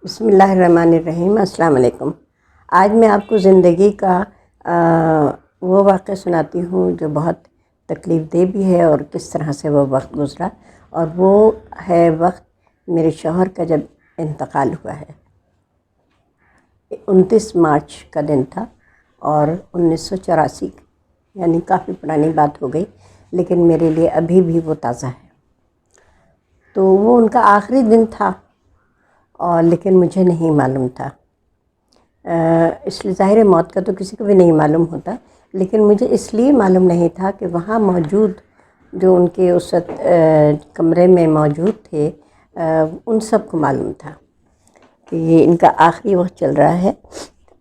بسم اللہ الرحمن الرحیم۔ السلام علیکم۔ آج میں آپ کو زندگی کا وہ واقعہ سناتی ہوں جو بہت تکلیف دہ بھی ہے اور کس طرح سے وہ وقت گزرا، اور وہ ہے وقت میرے شوہر کا جب انتقال ہوا ہے۔ 29 مارچ کا دن تھا اور 1984، یعنی کافی پرانی بات ہو گئی، لیکن میرے لیے ابھی بھی وہ تازہ ہے۔ تو وہ ان کا آخری دن تھا، اور لیکن مجھے نہیں معلوم تھا، اس لیے ظاہر موت کا تو کسی کو بھی نہیں معلوم ہوتا، لیکن مجھے اس لیے معلوم نہیں تھا کہ وہاں موجود جو ان کے اس وقت کمرے میں موجود تھے ان سب کو معلوم تھا کہ یہ ان کا آخری وقت چل رہا ہے۔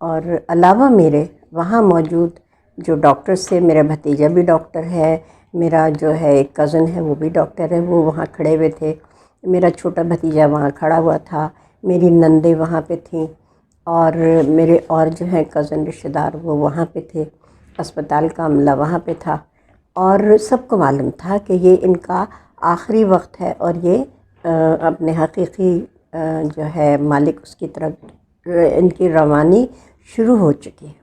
اور علاوہ میرے وہاں موجود جو ڈاکٹرز تھے، میرا بھتیجا بھی ڈاکٹر ہے، میرا جو ہے ایک کزن ہے وہ بھی ڈاکٹر ہے، وہ وہاں کھڑے ہوئے تھے، میرا چھوٹا بھتیجا وہاں کھڑا ہوا تھا، میری نندیں وہاں پہ تھیں، اور میرے اور جو ہیں کزن رشتہ دار وہ وہاں پہ تھے، اسپتال کا عملہ وہاں پہ تھا، اور سب کو معلوم تھا کہ یہ ان کا آخری وقت ہے، اور یہ اپنے حقیقی جو ہے مالک اس کی طرف ان کی روانی شروع ہو چکی ہے۔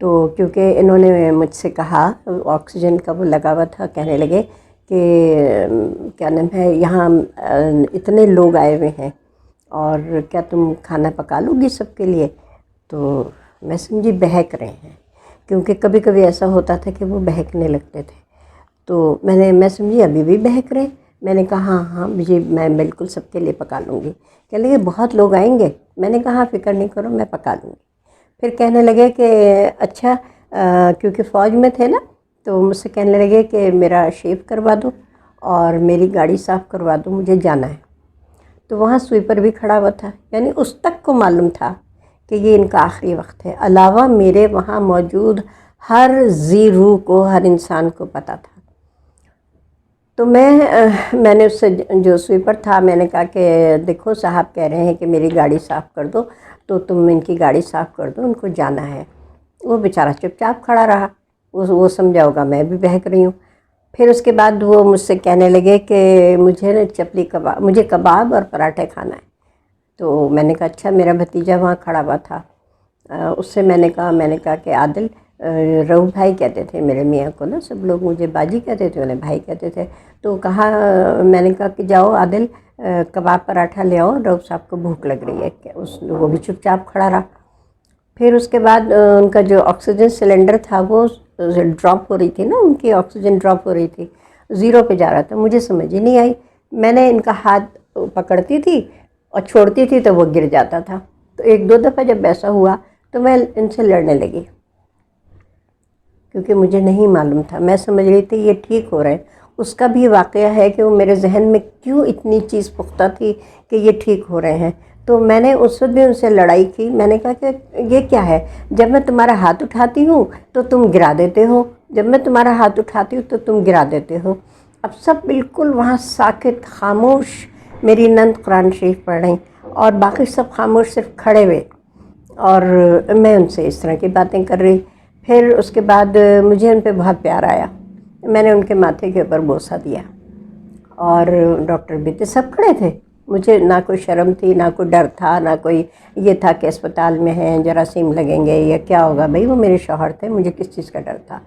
تو کیونکہ انہوں نے مجھ سے کہا، آکسیجن کا وہ لگا ہوا تھا، کہنے لگے کہ کیا نام ہے، یہاں اتنے لوگ آئے ہوئے ہیں اور کیا تم کھانا پکا لو گی سب کے لیے؟ تو میں سمجھی بہک رہے ہیں، کیونکہ کبھی کبھی ایسا ہوتا تھا کہ وہ بہکنے لگتے تھے، تو میں سمجھی ابھی بھی بہک رہے۔ میں نے کہا ہاں ہاں مجھے، میں بالکل سب کے لیے پکا لوں گی۔ کہنے لگے بہت لوگ آئیں گے؟ میں نے کہا فکر نہیں کرو میں پکا لوں گی۔ پھر کہنے لگے کہ اچھا، کیونکہ فوج میں تھے نا، تو مجھ سے کہنے لگے کہ میرا شیو کروا دو اور میری گاڑی صاف کروا دو، مجھے جانا ہے۔ تو وہاں سویپر بھی کھڑا ہوا تھا، یعنی اس تک کو معلوم تھا کہ یہ ان کا آخری وقت ہے۔ علاوہ میرے وہاں موجود ہر ذی روح کو، ہر انسان کو پتہ تھا۔ تو میں نے اس سے جو سویپر تھا، میں نے کہا کہ دیکھو صاحب کہہ رہے ہیں کہ میری گاڑی صاف کر دو، تو تم ان کی گاڑی صاف کر دو، ان کو جانا ہے۔ وہ بیچارہ چپ چاپ کھڑا رہا، وہ سمجھا ہوگا میں بھی بہک رہی ہوں۔ پھر اس کے بعد وہ مجھ سے کہنے لگے کہ مجھے کباب اور پراٹھے کھانا ہے۔ تو میں نے کہا اچھا، میرا بھتیجا وہاں کھڑا ہوا تھا، اس سے میں نے کہا کہ عادل، رؤوف بھائی کہتے تھے میرے میاں کو نا، سب لوگ مجھے باجی کہتے تھے، انہیں بھائی کہتے تھے، تو کہا، میں نے کہا کہ جاؤ عادل کباب پراٹھا لے آؤ، رؤوف صاحب کو بھوک لگ رہی ہے۔ وہ بھی چپ چاپ کھڑا رہا۔ پھر اس کے بعد ان کا جو آکسیجن سلنڈر تھا وہ ڈراپ ہو رہی تھی نا، ان کی آکسیجن ڈراپ ہو رہی تھی، 0 پہ جا رہا تھا، مجھے سمجھ ہی نہیں آئی۔ میں نے ان کا ہاتھ پکڑتی تھی اور چھوڑتی تھی تو وہ گر جاتا تھا۔ تو 1-2 دفعہ جب ایسا ہوا تو میں ان سے لڑنے لگی، کیونکہ مجھے نہیں معلوم تھا، میں سمجھ رہی تھی یہ ٹھیک ہو رہے ہیں۔ اس کا بھی واقعہ ہے کہ وہ میرے ذہن میں کیوں اتنی چیز پختہ تھی کہ یہ ٹھیک ہو رہے ہیں۔ تو میں نے اس وقت بھی ان سے لڑائی کی، میں نے کہا کہ یہ کیا ہے، جب میں تمہارا ہاتھ اٹھاتی ہوں تو تم گرا دیتے ہو، جب میں تمہارا ہاتھ اٹھاتی ہوں تو تم گرا دیتے ہو۔ اب سب بالکل وہاں ساکت خاموش، میری نند قرآن شریف پڑھ رہی اور باقی سب خاموش، صرف کھڑے ہوئے، اور میں ان سے اس طرح کی باتیں کر رہی۔ پھر اس کے بعد مجھے ان پہ بہت پیار آیا، میں نے ان کے ماتھے کے اوپر بوسہ دیا، اور ڈاکٹر بھی تھے، سب کھڑے تھے، مجھے نہ کوئی شرم تھی، نہ کوئی ڈر تھا، نہ کوئی یہ تھا کہ اسپتال میں ہیں جراثیم لگیں گے یا کیا ہوگا، بھئی وہ میرے شوہر تھے، مجھے کس چیز کا ڈر تھا۔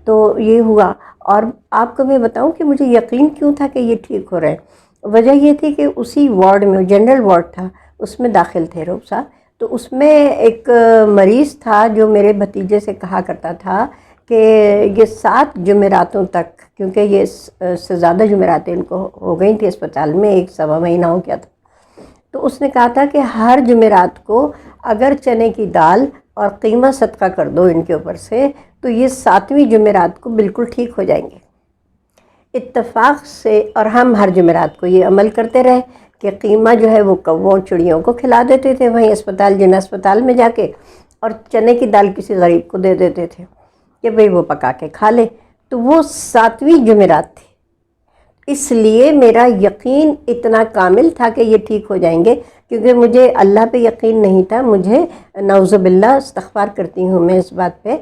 تو یہ ہوا، اور آپ کو میں بتاؤں کہ مجھے یقین کیوں تھا کہ یہ ٹھیک ہو رہے ہیں، وجہ یہ تھی کہ اسی وارڈ میں، جنرل وارڈ تھا، اس میں داخل تھے رؤوف صاحب، تو اس میں ایک مریض تھا جو میرے بھتیجے سے کہا کرتا تھا کہ یہ 7 جمعراتوں تک، کیونکہ یہ سے زیادہ جمعراتیں ان کو ہو گئی تھی اسپتال میں، 1-1.25 مہینہ ہو گیا تھا، تو اس نے کہا تھا کہ ہر جمعرات کو اگر چنے کی دال اور قیمہ صدقہ کر دو ان کے اوپر سے، تو یہ 7ویں جمعرات کو بالکل ٹھیک ہو جائیں گے۔ اتفاق سے، اور ہم ہر جمعرات کو یہ عمل کرتے رہے کہ قیمہ جو ہے وہ کووں چڑیوں کو کھلا دیتے تھے وہیں اسپتال، جنا اسپتال میں جا کے، اور چنے کی دال کسی غریب کو دے دیتے تھے کہ بھئی وہ پکا کے کھا لے۔ تو وہ 7ویں جمعرات تھی، اس لیے میرا یقین اتنا کامل تھا کہ یہ ٹھیک ہو جائیں گے، کیونکہ مجھے اللہ پہ یقین نہیں تھا، مجھے نعوذ باللہ، استغفار کرتی ہوں میں اس بات پہ،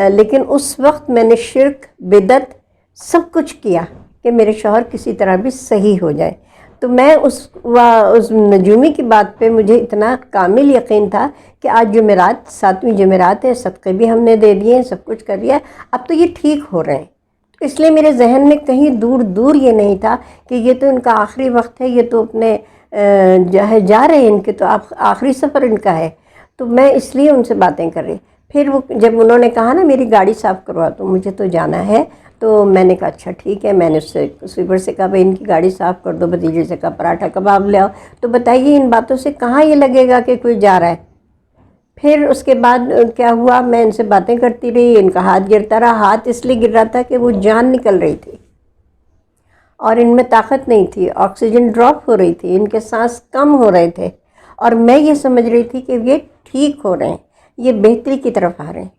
لیکن اس وقت میں نے شرک، بدعت، سب کچھ کیا کہ میرے شوہر کسی طرح بھی صحیح ہو جائے۔ تو میں اس نجومی کی بات پہ مجھے اتنا کامل یقین تھا کہ آج جمعرات 7ویں جمعرات ہے، صدقے بھی ہم نے دے دیے ہیں، سب کچھ کر لیا، اب تو یہ ٹھیک ہو رہے ہیں۔ تو اس لیے میرے ذہن میں کہیں دور دور یہ نہیں تھا کہ یہ تو ان کا آخری وقت ہے، یہ تو اپنے جا رہے ہیں، ان کے تو آخری سفر ان کا ہے۔ تو میں اس لیے ان سے باتیں کر رہی۔ پھر وہ جب انہوں نے کہا نا میری گاڑی صاف کروا تو مجھے تو جانا ہے، تو میں نے کہا اچھا ٹھیک ہے۔ میں نے اس سے سویپر سے کہا بھائی ان کی گاڑی صاف کر دو، بھتیجے سے کہا پراٹھا کباب لے آؤ۔ تو بتائیے ان باتوں سے کہاں یہ لگے گا کہ کوئی جا رہا ہے۔ پھر اس کے بعد کیا ہوا، میں ان سے باتیں کرتی رہی، ان کا ہاتھ گرتا رہا۔ ہاتھ اس لیے گر رہا تھا کہ وہ جان نکل رہی تھی اور ان میں طاقت نہیں تھی، آکسیجن ڈراپ ہو رہی تھی، ان کے سانس کم ہو رہے تھے، اور میں یہ سمجھ رہی تھی کہ یہ ٹھیک ہو رہے ہیں، یہ بہتری کی طرف آ رہے ہیں۔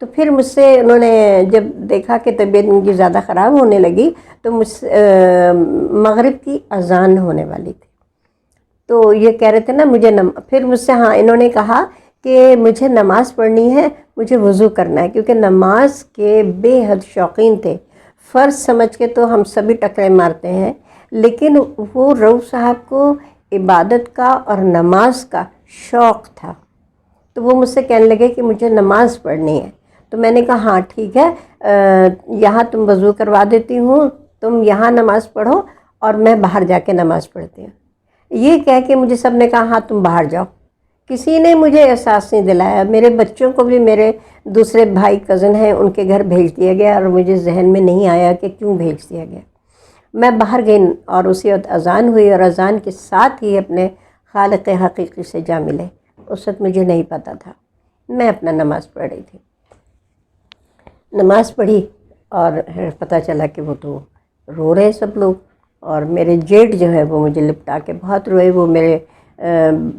تو پھر مجھ سے انہوں نے جب دیکھا کہ طبیعت ان کی زیادہ خراب ہونے لگی تو مغرب کی اذان ہونے والی تھی، تو یہ کہہ رہے تھے نا مجھے پھر مجھ سے انہوں نے کہا کہ مجھے نماز پڑھنی ہے، مجھے وضو کرنا ہے، کیونکہ نماز کے بے حد شوقین تھے۔ فرض سمجھ کے تو ہم سبھی ٹکرے مارتے ہیں، لیکن وہ رؤوف صاحب کو عبادت کا اور نماز کا شوق تھا۔ تو وہ مجھ سے کہنے لگے کہ مجھے نماز پڑھنی ہے۔ تو میں نے کہا ہاں ٹھیک ہے، یہاں تم وضو کروا دیتی ہوں، تم یہاں نماز پڑھو اور میں باہر جا کے نماز پڑھتی ہوں۔ یہ کہہ کے مجھے سب نے کہا ہاں تم باہر جاؤ۔ کسی نے مجھے احساس نہیں دلایا۔ میرے بچوں کو بھی میرے دوسرے بھائی کزن ہیں ان کے گھر بھیج دیا گیا، اور مجھے ذہن میں نہیں آیا کہ کیوں بھیج دیا گیا۔ میں باہر گئی اور اسی وقت اذان ہوئی، اور اذان کے ساتھ ہی اپنے خالق حقیقی سے جا ملے۔ اس وقت مجھے نہیں پتہ تھا، میں اپنا نماز پڑھ رہی تھی۔ نماز پڑھی اور پتہ چلا کہ وہ تو رو رہے سب لوگ، اور میرے جیٹ جو ہے وہ مجھے لپٹا کے بہت روئے۔ وہ میرے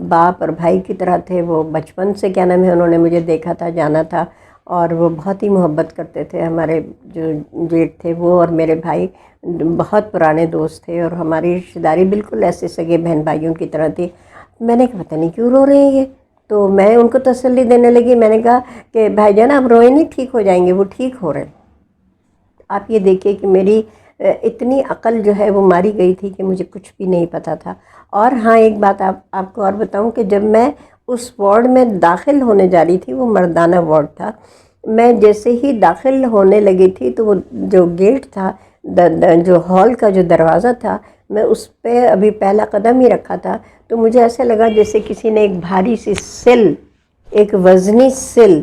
باپ اور بھائی کی طرح تھے، وہ بچپن سے کیا نام ہے انہوں نے مجھے دیکھا تھا، جانا تھا، اور وہ بہت ہی محبت کرتے تھے۔ ہمارے جو جیٹ تھے وہ اور میرے بھائی بہت پرانے دوست تھے، اور ہماری رشتہ داری بالکل ایسے سگے بہن بھائیوں کی طرح تھی۔ میں نے کہا پتہ نہیں کیوں رو رہے ہیں یہ، تو میں ان کو تسلی دینے لگی۔ میں نے کہا کہ بھائی جان آپ روئیں نہیں، ٹھیک ہو جائیں گے، وہ ٹھیک ہو رہے ہیں۔ آپ یہ دیکھیے کہ میری اتنی عقل جو ہے وہ ماری گئی تھی کہ مجھے کچھ بھی نہیں پتہ تھا۔ اور ہاں ایک بات آپ کو اور بتاؤں کہ جب میں اس وارڈ میں داخل ہونے جا رہی تھی، وہ مردانہ وارڈ تھا، میں جیسے ہی داخل ہونے لگی تھی تو وہ جو گیٹ تھا، جو ہال کا جو دروازہ تھا، میں اس پہ ابھی پہلا قدم ہی رکھا تھا، تو مجھے ایسا لگا جیسے کسی نے ایک بھاری سی سل، ایک وزنی سل،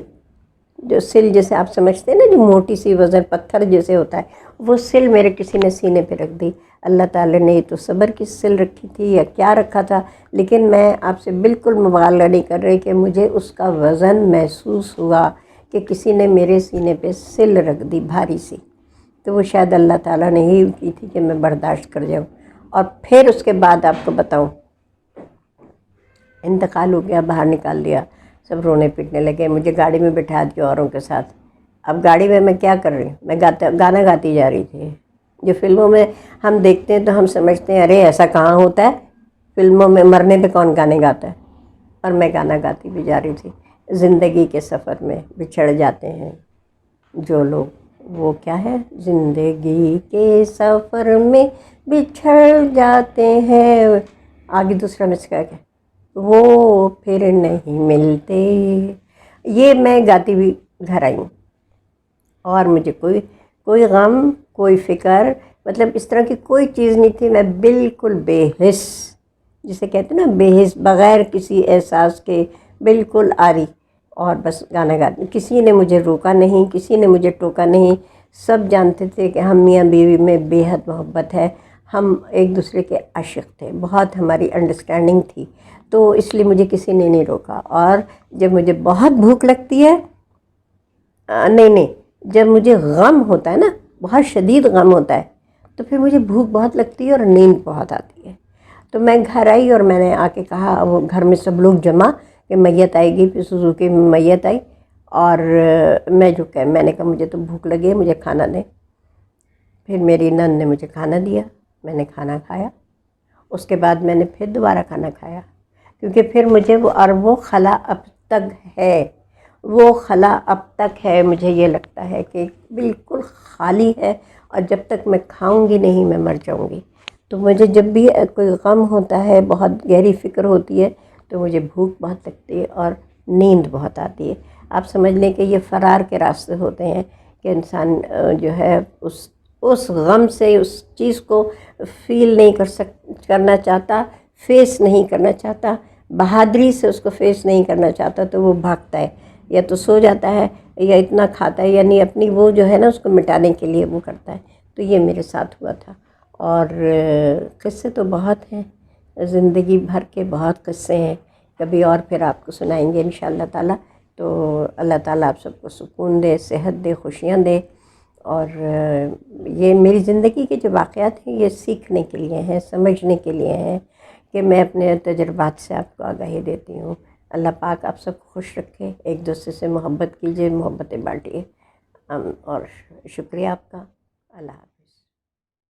جو سل جیسے آپ سمجھتے ہیں نا جو موٹی سی وزن پتھر جیسے ہوتا ہے، وہ سل میرے کسی نے سینے پہ رکھ دی۔ اللہ تعالیٰ نے تو صبر کی سل رکھی تھی یا کیا رکھا تھا، لیکن میں آپ سے بالکل مبالغہ نہیں کر رہی کہ مجھے اس کا وزن محسوس ہوا کہ کسی نے میرے سینے پہ سل رکھ دی بھاری سی۔ تو وہ شاید اللہ تعالیٰ نے ہی کی تھی کہ میں برداشت کر جاؤں۔ اور پھر اس کے بعد آپ کو بتاؤں، انتقال ہو گیا، باہر نکال دیا، سب رونے پیٹنے لگے، مجھے گاڑی میں بٹھا دیا اوروں کے ساتھ۔ اب گاڑی میں کیا کر رہی ہوں، میں گانا گاتی جا رہی تھی۔ جو فلموں میں ہم دیکھتے ہیں تو ہم سمجھتے ہیں ارے ایسا کہاں ہوتا ہے، فلموں میں مرنے پہ کون گانے گاتا ہے، اور میں گانا گاتی بھی جا رہی تھی۔ زندگی کے سفر میں بچھڑ جاتے ہیں جو لوگ، وہ کیا ہے، زندگی کے سفر میں بچھڑ جاتے ہیں، آگے دوسرا مسکا کیا، وہ پھر نہیں ملتے۔ یہ میں گاتی ہوئی گھر آئی ہوں، اور مجھے کوئی غم، کوئی فکر، مطلب اس طرح کی کوئی چیز نہیں تھی۔ میں بالکل بے حس، جسے کہتے ہیں نا بے حس، بغیر کسی احساس کے بالکل آری، اور بس گانا گاتی۔ کسی نے مجھے روکا نہیں، کسی نے مجھے ٹوکا نہیں۔ سب جانتے تھے کہ ہم میاں بیوی میں بے حد محبت ہے، ہم ایک دوسرے کے عاشق تھے، بہت ہماری انڈرسٹینڈنگ تھی، تو اس لیے مجھے کسی نے نہیں روکا۔ اور جب مجھے بہت بھوک لگتی ہے، نہیں، جب مجھے غم ہوتا ہے نا، بہت شدید غم ہوتا ہے، تو پھر مجھے بھوک بہت لگتی ہے اور نیند بہت آتی ہے۔ تو میں گھر آئی اور میں نے آ کے کہا، وہ گھر میں سب لوگ جمع کہ میت آئے گی، پھر سوزوکی میں میت آئی، اور میں نے کہا مجھے تو بھوک لگی ہے، مجھے کھانا دیں۔ پھر میری نند نے مجھے کھانا دیا، میں نے کھانا کھایا۔ اس کے بعد میں نے پھر دوبارہ کھانا کھایا، کیونکہ پھر مجھے وہ خلا اب تک ہے، وہ خلا اب تک ہے۔ مجھے یہ لگتا ہے کہ بالکل خالی ہے، اور جب تک میں کھاؤں گی نہیں میں مر جاؤں گی۔ تو مجھے جب بھی کوئی غم ہوتا ہے، بہت گہری فکر ہوتی ہے، تو مجھے بھوک بہت لگتی ہے اور نیند بہت آتی ہے۔ آپ سمجھ لیں کہ یہ فرار کے راستے ہوتے ہیں کہ انسان جو ہے اس غم سے اس چیز کو فیل نہیں کرنا چاہتا، فیس نہیں کرنا چاہتا، بہادری سے اس کو فیس نہیں کرنا چاہتا، تو وہ بھاگتا ہے، یا تو سو جاتا ہے یا اتنا کھاتا ہے، یعنی اپنی وہ جو ہے نا اس کو مٹانے کے لیے وہ کرتا ہے۔ تو یہ میرے ساتھ ہوا تھا، اور قصے تو بہت ہیں، زندگی بھر کے بہت قصے ہیں، کبھی اور پھر آپ کو سنائیں گے انشاءاللہ تعالیٰ۔ تو اللہ تعالیٰ آپ سب کو سکون دے، صحت دے، خوشیاں دے، اور یہ میری زندگی کے جو واقعات ہیں یہ سیکھنے کے لیے ہیں، سمجھنے کے لیے ہیں، کہ میں اپنے تجربات سے آپ کو آگاہی دیتی ہوں۔ اللہ پاک آپ سب کو خوش رکھے، ایک دوسرے سے محبت کیجیے، محبتیں بانٹیے، اور شکریہ آپ کا۔ اللہ حافظ۔